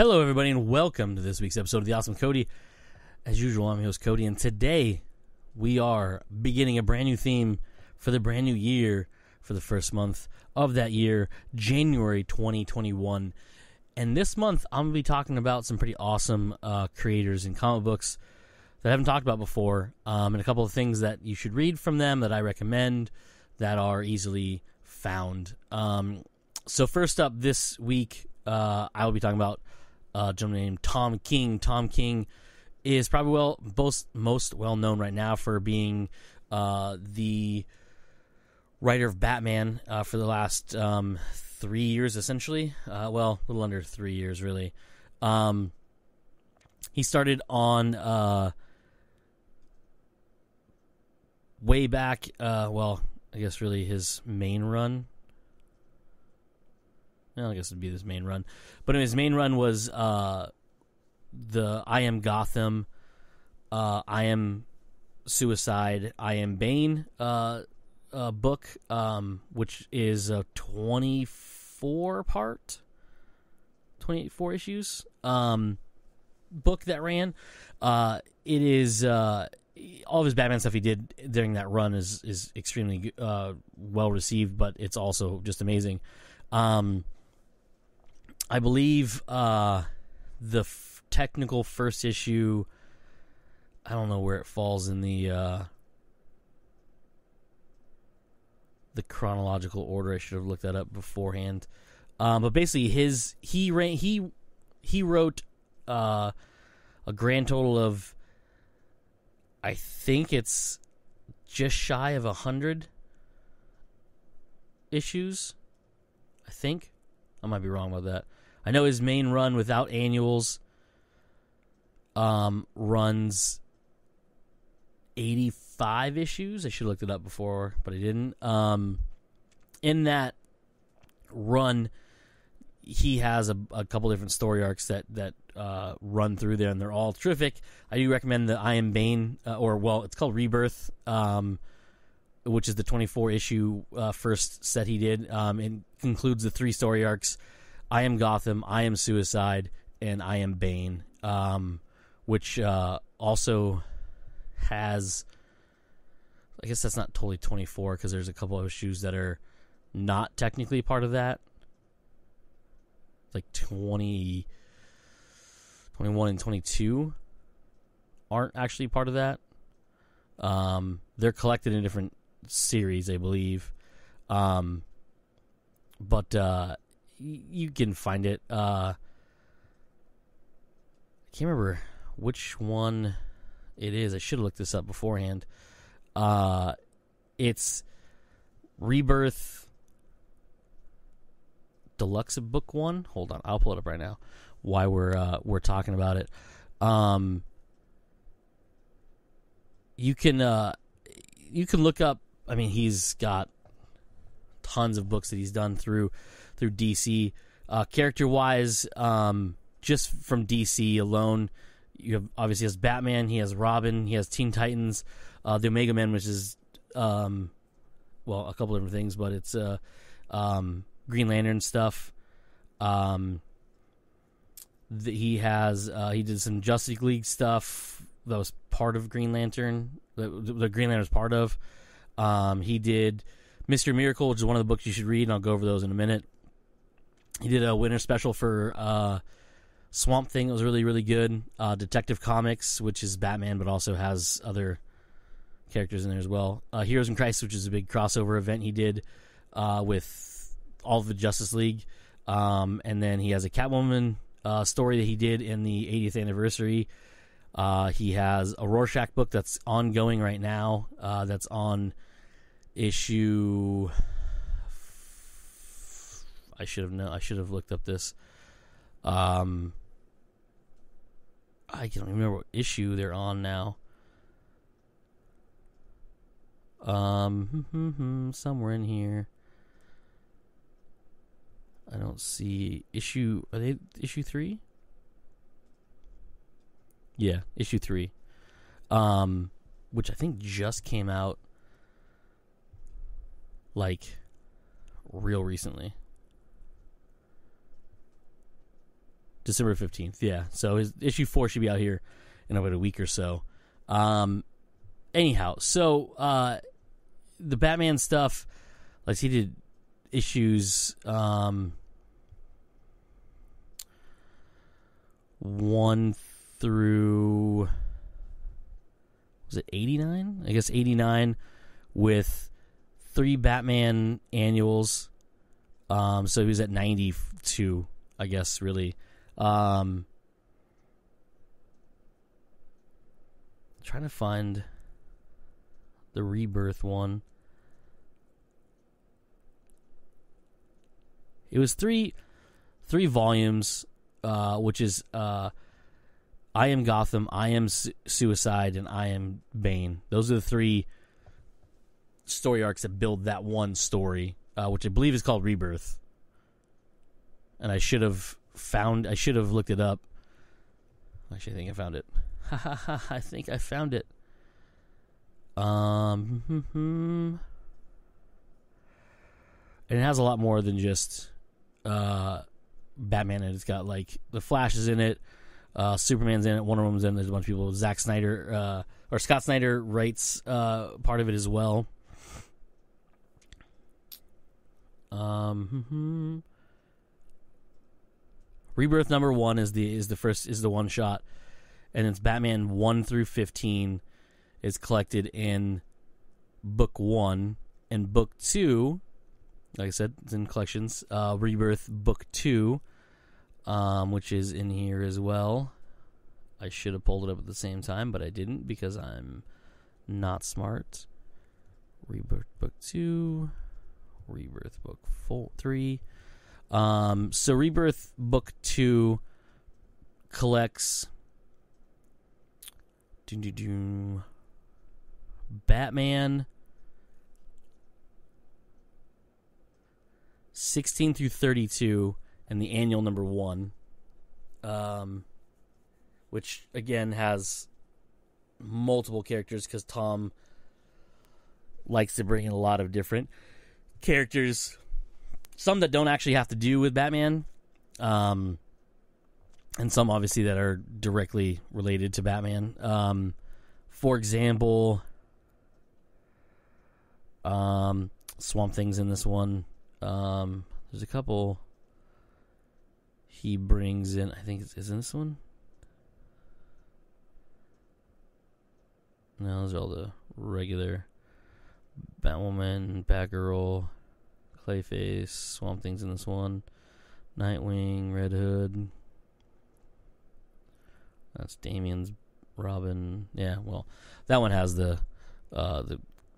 Hello, everybody, and welcome to this week's episode of The Awesome C.O.D.Y. As usual, I'm your host, C.O.D.Y, and today we are beginning a brand new theme for the brand new year, for the first month of that year, January 2021. And this month, I'm going to be talking about some pretty awesome creators in comic books that I haven't talked about before, and a couple of things that you should read from them that I recommend that are easily found. So first up this week, I will be talking about a gentleman named Tom King. Tom King is probably most well known right now for being the writer of Batman for the last 3 years, essentially. Well, a little under 3 years, really. He started on way back, well, I guess really his main run. Well, I guess it'd be his main run. But his main run was the I Am Gotham, I Am Suicide, I Am Bane book, which is a 24 issues book that ran. It is all of his Batman stuff he did during that run is extremely well received, but it's also just amazing. I believe the technical first issue, I don't know where it falls in the chronological order. I should have looked that up beforehand. But basically, he wrote a grand total of, I think it's just shy of 100 issues. I think I might be wrong about that. I know his main run without annuals runs 85 issues. I should have looked it up before, but I didn't. In that run, he has a couple different story arcs that run through there, and they're all terrific. I do recommend the I Am Bane, it's called Rebirth, which is the 24-issue first set he did. It concludes the 3 story arcs, I Am Gotham, I Am Suicide, and I Am Bane, which also has, I guess that's not totally 24 because there's a couple of issues that are not technically part of that. Like 20, 21, and 22 aren't actually part of that. They're collected in different series, I believe. But you can find it. I can't remember which one it is. I should have looked this up beforehand. It's Rebirth Deluxe of Book 1. Hold on, I'll pull it up right now while we're talking about it. You can look up, I mean, he's got tons of books that he's done through DC. Character-wise, just from DC alone, you have obviously has Batman, he has Robin, he has Teen Titans, the Omega Men, which is a couple different things, but it's Green Lantern stuff. He did some Justice League stuff that was part of Green Lantern. The Green Lantern was part of. He did Mister Miracle, which is one of the books you should read, and I'll go over those in a minute. He did a winter special for Swamp Thing. It was really, really good. Detective Comics, which is Batman, but also has other characters in there as well. Heroes in Crisis, which is a big crossover event he did with all of the Justice League. And then he has a Catwoman story that he did in the 80th anniversary. He has a Rorschach book that's ongoing right now. That's on issue. I should have looked up this. I can't remember what issue they're on now. Somewhere in here. I don't see issue. Are they issue 3? Yeah, issue 3. Which I think just came out like real recently. December 15th, yeah. So his issue 4 should be out here in about a week or so. Anyhow, so the Batman stuff, like he did issues 1 through, was it 89? I guess 89 with 3 Batman annuals. So he was at 92, I guess, really. Trying to find the Rebirth one. It was three volumes, which is I Am Gotham, I Am Suicide, and I Am Bane. Those are the 3 story arcs that build that one story, which I believe is called Rebirth. And I should have looked it up. Actually, I think I found it. I think I found it. And it has a lot more than just Batman, and it's got like the Flash is in it, Superman's in it, Wonder Woman's in it. There's a bunch of people. Scott Snyder writes part of it as well. Rebirth number 1 is the one shot, and it's Batman 1 through 15 is collected in book 1, and book 2, like I said, it's in collections. Rebirth book 2, which is in here as well. I should have pulled it up at the same time, but I didn't because I'm not smart. Rebirth book 2, Rebirth book 3. So Rebirth book 2 collects Batman 16 through 32 and the annual number 1, which again has multiple characters because Tom likes to bring in a lot of different characters, some that don't actually have to do with Batman, and some obviously that are directly related to Batman. For example, Swamp Thing's in this one. There's a couple he brings in. I think is in this one. No, those are all the regular Batwoman, Batgirl, Clayface, Swamp Thing's in this one. Nightwing, Red Hood. That's Damian's Robin. Yeah, well, that one has the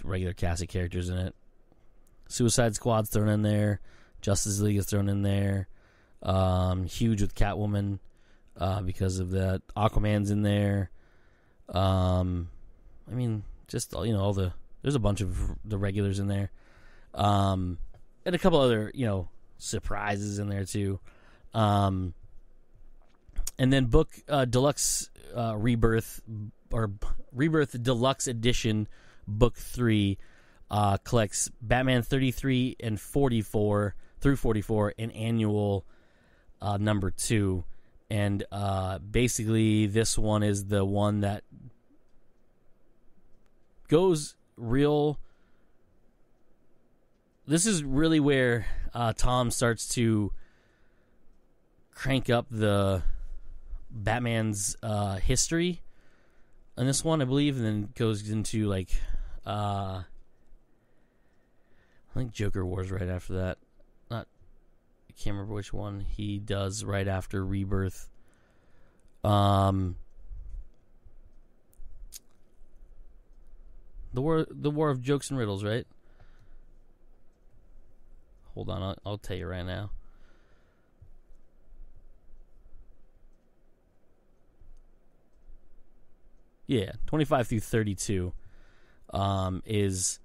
regular cast of characters in it. Suicide Squad's thrown in there. Justice League is thrown in there. Huge with Catwoman because of that. Aquaman's in there. I mean, just all the. There's a bunch of the regulars in there, and a couple other surprises in there too. And then book deluxe Rebirth or Rebirth Deluxe Edition book 3 collects Batman 33 and 44 through 44 and annual number 2, and basically this one is the one that goes real. This is really where Tom starts to crank up the Batman's history in this one, I believe, and then goes into like I think Joker Wars right after that. I can't remember which one he does right after Rebirth. The war of jokes and riddles, right? Hold on, I'll tell you right now. Yeah, 25 through 32 is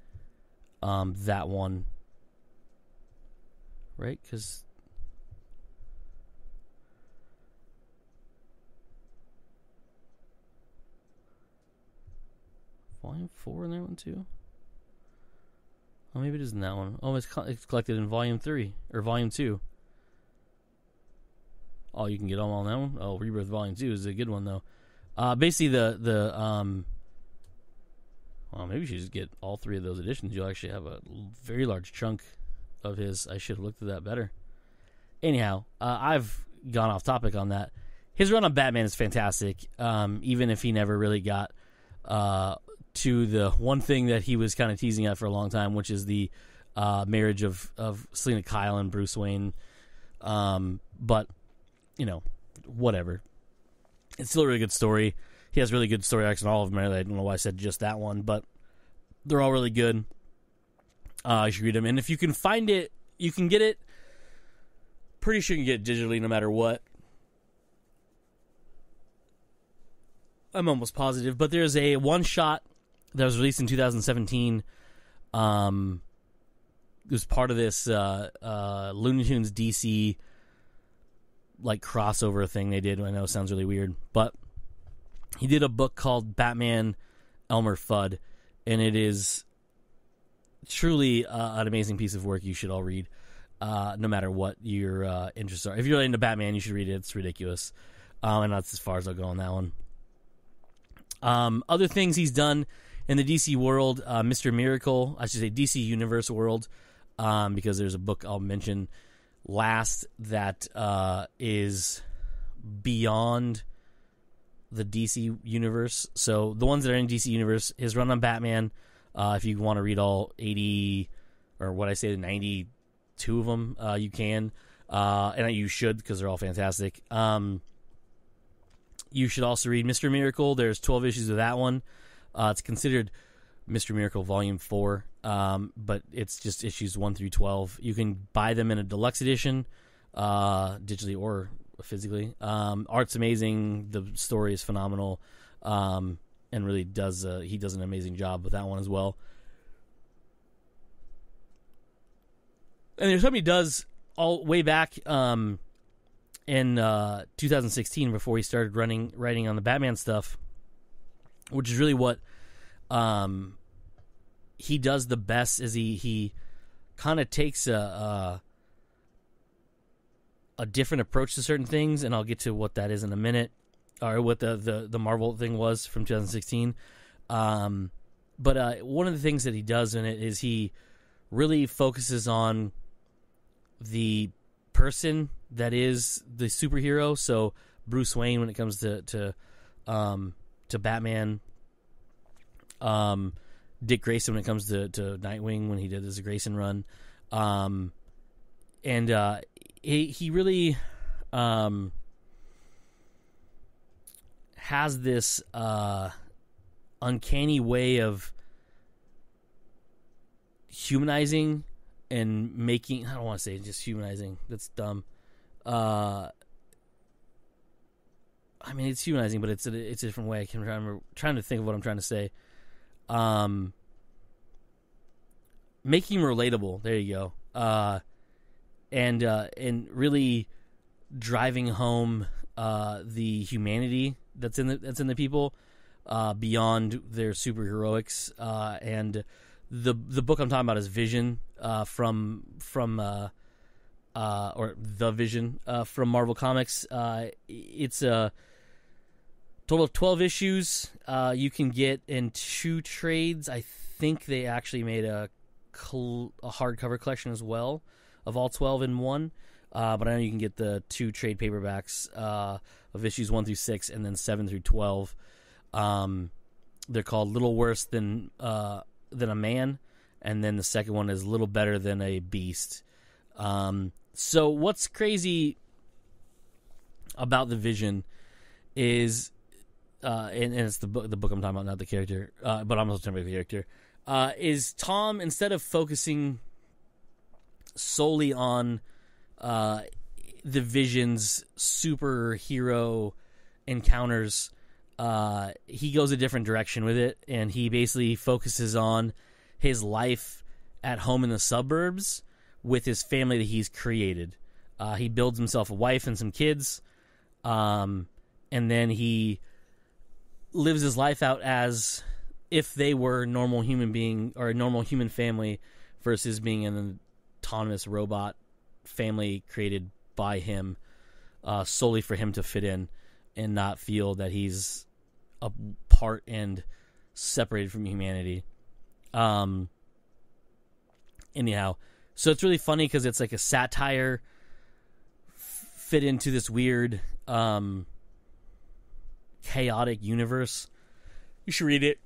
that one, right? Because Volume 4 in that one too? Oh, maybe it isn't that one. Oh, it's collected in Volume 3 or Volume 2. Oh, you can get them all on that one? Oh, Rebirth Volume 2 is a good one, though. Basically, well, maybe you should just get all 3 of those editions. You'll actually have a very large chunk of his. I should have looked at that better. Anyhow, I've gone off topic on that. His run on Batman is fantastic, even if he never really got to the one thing that he was kind of teasing at for a long time, which is the marriage of Selena Kyle and Bruce Wayne. But, whatever. It's still a really good story. He has really good story arcs in all of them. I don't know why I said just that one, but they're all really good. You should read them. And if you can find it, you can get it. Pretty sure you can get it digitally no matter what. I'm almost positive. But there's a one-shot that was released in 2017. It was part of this Looney Tunes DC crossover thing they did. I know it sounds really weird, but he did a book called Batman Elmer Fudd, and it is truly an amazing piece of work you should all read, no matter what your interests are. If you're into Batman, you should read it. It's ridiculous. And that's as far as I'll go on that one. Other things he's done in the DC world, Mr. Miracle, I should say DC Universe world, because there's a book I'll mention last that is beyond the DC universe. So the ones that are in DC universe, his run on Batman, if you want to read all 80, or what I say, 92 of them, you can. And you should, because they're all fantastic. You should also read Mr. Miracle. There's 12 issues of that one. It's considered Mr. Miracle Volume 4, but it's just issues 1 through 12. You can buy them in a deluxe edition, digitally or physically. Art's amazing. The story is phenomenal, and really does he does an amazing job with that one as well. And there's something he does all way back in 2016 before he started writing on the Batman stuff, which is really what he does the best. Is he kind of takes a different approach to certain things, and I'll get to what that is in a minute, or what the Marvel thing was from 2016. But one of the things that he does in it is he really focuses on the person that is the superhero. So Bruce Wayne, when it comes to Batman, Dick Grayson when it comes to Nightwing when he did his Grayson run, and he really has this uncanny way of humanizing and making, I don't want to say just humanizing, that's dumb. I mean, it's humanizing, but it's a different way. I'm trying to think of what I'm trying to say. Making him relatable. There you go. And really driving home the humanity that's in the people beyond their superheroics. And the book I'm talking about is Vision from The Vision from Marvel Comics. It's a total of 12 issues. You can get in 2 trades. I think they actually made a hardcover collection as well of all 12 in one. But I know you can get the 2 trade paperbacks of issues 1 through 6 and then 7 through 12. They're called Little Worse Than a Man, and then the second one is Little Better Than a Beast. So what's crazy about the Vision is, and it's the book I'm talking about, not the character, but I'm also talking about the character, is Tom, instead of focusing solely on the Vision's superhero encounters, he goes a different direction with it, and he basically focuses on his life at home in the suburbs with his family that he's created. He builds himself a wife and some kids, and then he lives his life out as if they were normal human being or a normal human family versus being an autonomous robot family created by him. solely for him to fit in and not feel that he's a part and separated from humanity. Anyhow, so it's really funny because it's like a satire fit into this weird, chaotic universe. You should read it.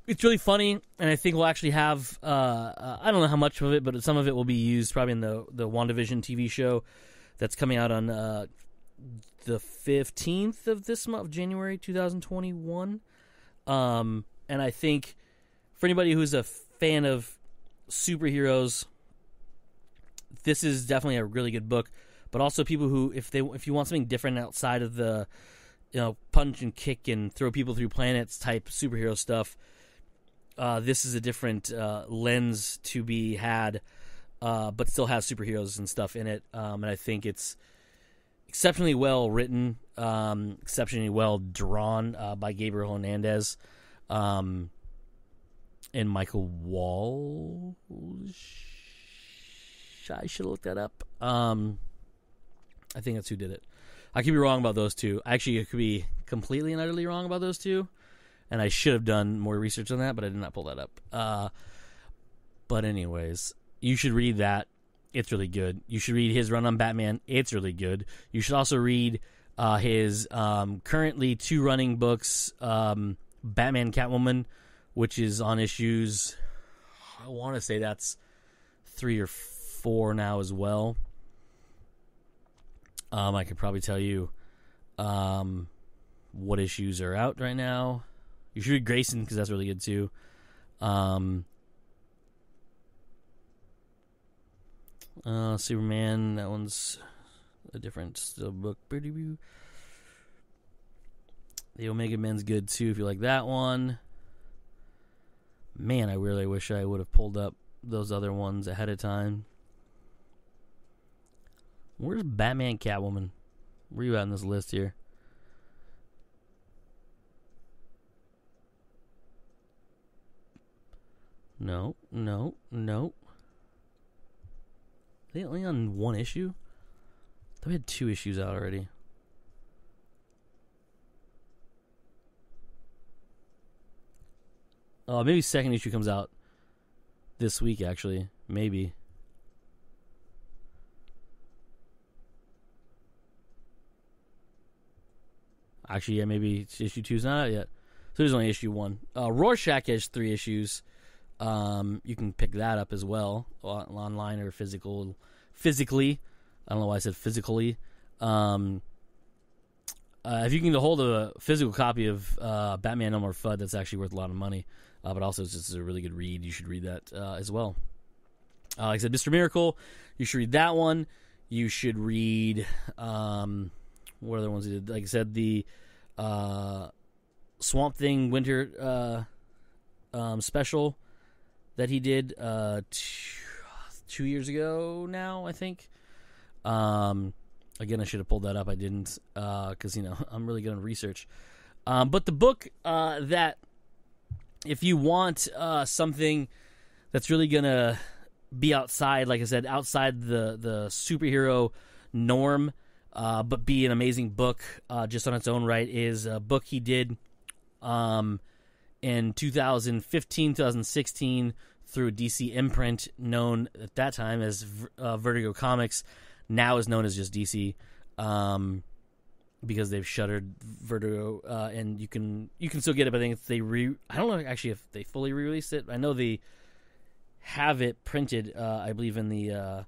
It's really funny, and I think we'll actually have, I don't know how much of it, but some of it will be used probably in the WandaVision TV show that's coming out on the 15th of this month, January 2021. And I think for anybody who's a fan of superheroes, this is definitely a really good book. But also people who, if you want something different outside of the, punch and kick and throw people through planets type superhero stuff, this is a different lens to be had, but still has superheroes and stuff in it. And I think it's exceptionally well written, exceptionally well drawn by Gabriel Hernandez and Michael Walsh. I should have looked that up. I think that's who did it. I could be wrong about those two. Actually, I could be completely and utterly wrong about those two. And I should have done more research on that, but I did not pull that up. But anyways, you should read that. It's really good. You should read his run on Batman. It's really good. You should also read his currently 2 running books, Batman Catwoman, which is on issues, I want to say that's 3 or 4 now as well. I could probably tell you what issues are out right now. You should read Grayson because that's really good too. Superman, that one's a different book. The Omega Men's good too if you like that one. Man, I really wish I would have pulled up those other ones ahead of time. Where's Batman Catwoman? Where are you at in this list here? No. Are they only on 1 issue? They had 2 issues out already. Oh, maybe 2nd issue comes out this week, actually. Maybe. Actually, yeah, maybe issue 2's not out yet. So there's only issue 1. Rorschach has 3 issues. You can pick that up as well, online or physically. I don't know why I said physically. If you can get a hold of a physical copy of Batman No More FUD, that's actually worth a lot of money. But also, it's just a really good read. You should read that as well. Like I said, Mr. Miracle, you should read that one. You should read, what other ones he did? Like I said, the Swamp Thing Winter special that he did 2 years ago now, I think. Again, I should have pulled that up. I didn't because, I'm really good on research. But the book that, if you want something that's really going to be outside, like I said, outside the superhero norm, but be an amazing book just on its own right, is a book he did in 2015, 2016 through a DC imprint known at that time as Vertigo Comics, now is known as just DC, because they've shuttered Vertigo, and you can still get it, but I think if I don't know actually if they fully re-released it. I know they have it printed, I believe in the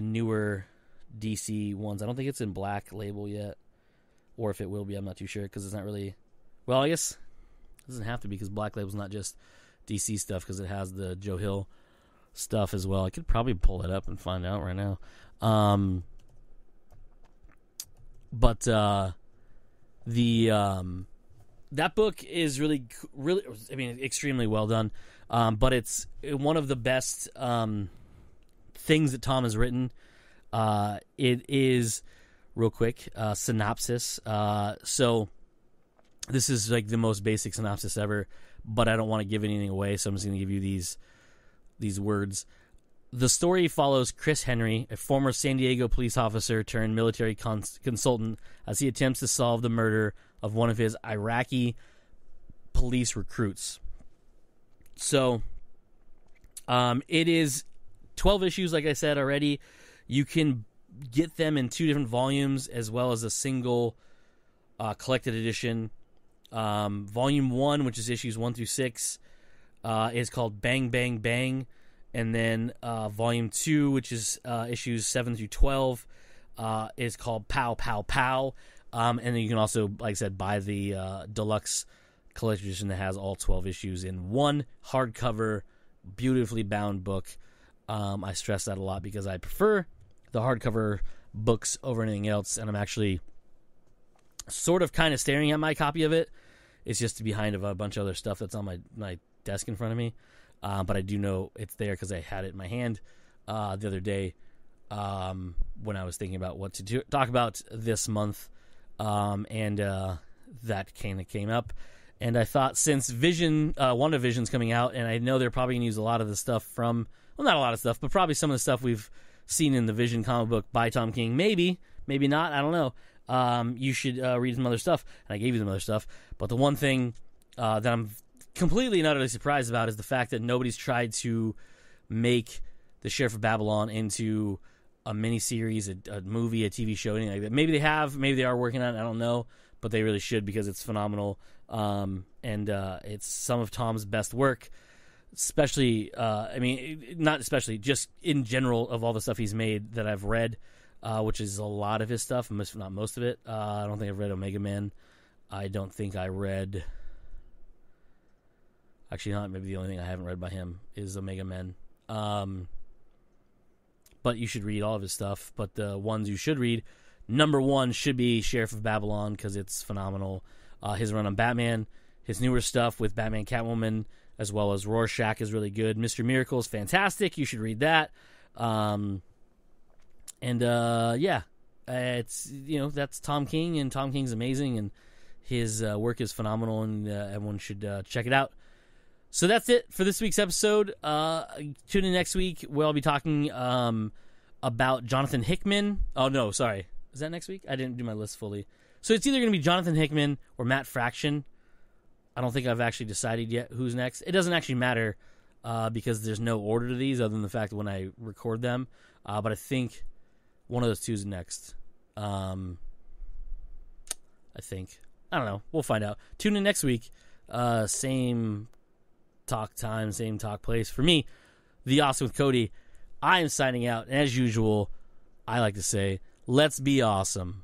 newer DC ones. I don't think it's in Black Label yet, or if it will be, I'm not too sure, because it's not really, well, I guess it doesn't have to be, because Black Label's not just DC stuff, because it has the Joe Hill stuff as well. I could probably pull it up and find out right now. But that book is really, extremely well done. But it's one of the best things that Tom has written. It is, real quick, synopsis. So this is like the most basic synopsis ever, but I don't want to give anything away, so I'm just going to give you these words. The story follows Chris Henry, a former San Diego police officer turned military consultant, as he attempts to solve the murder of one of his Iraqi police recruits. So, it is 12 issues, like I said already. You can get them in 2 different volumes, as well as a single collected edition. Volume 1, which is issues 1 through 6, is called Bang Bang Bang. And then Volume 2, which is issues 7 through 12, is called Pow Pow Pow. And then you can also, like I said, buy the deluxe collector's edition that has all 12 issues in one hardcover, beautifully bound book. I stress that a lot because I prefer the hardcover books over anything else, and I'm actually sort of kind of staring at my copy of it. It's just behind of a bunch of other stuff that's on my desk in front of me. But I do know it's there because I had it in my hand the other day when I was thinking about what to talk about this month. And that kind of came up. And I thought, since WandaVision's coming out, and I know they're probably going to use a lot of the stuff from, well, not a lot of stuff, but probably some of the stuff we've seen in the Vision comic book by Tom King. Maybe not, I don't know. You should read some other stuff. And I gave you some other stuff. But the one thing that I'm completely and utterly surprised about is the fact that nobody's tried to make the Sheriff of Babylon into a miniseries, a movie, a TV show, anything like that. Maybe they have, maybe they are working on it, I don't know, but they really should, because it's phenomenal. And it's some of Tom's best work, especially, not especially, just in general, of all the stuff he's made that I've read, which is a lot of his stuff, not most of it. I don't think I've read Omega Man. I don't think I read... Actually, not. Maybe the only thing I haven't read by him is Omega Men. But you should read all of his stuff. But the ones you should read, number 1 should be Sheriff of Babylon, because it's phenomenal. His run on Batman, his newer stuff with Batman, Catwoman, as well as Rorschach is really good. Mr. Miracle is fantastic. You should read that. It's, that's Tom King, and Tom King's amazing, and his work is phenomenal, and everyone should check it out. So that's it for this week's episode. Tune in next week, where I'll be talking about Jonathan Hickman. Oh, no, sorry. Is that next week? I didn't do my list fully. So it's either going to be Jonathan Hickman or Matt Fraction. I don't think I've actually decided yet who's next. It doesn't actually matter because there's no order to these, other than the fact that when I record them. But I think one of those 2 is next. I think. I don't know. We'll find out. Tune in next week. Same talk time, same talk place. For me, The Awesome with Cody, I am signing out. And as usual, I like to say, let's be awesome.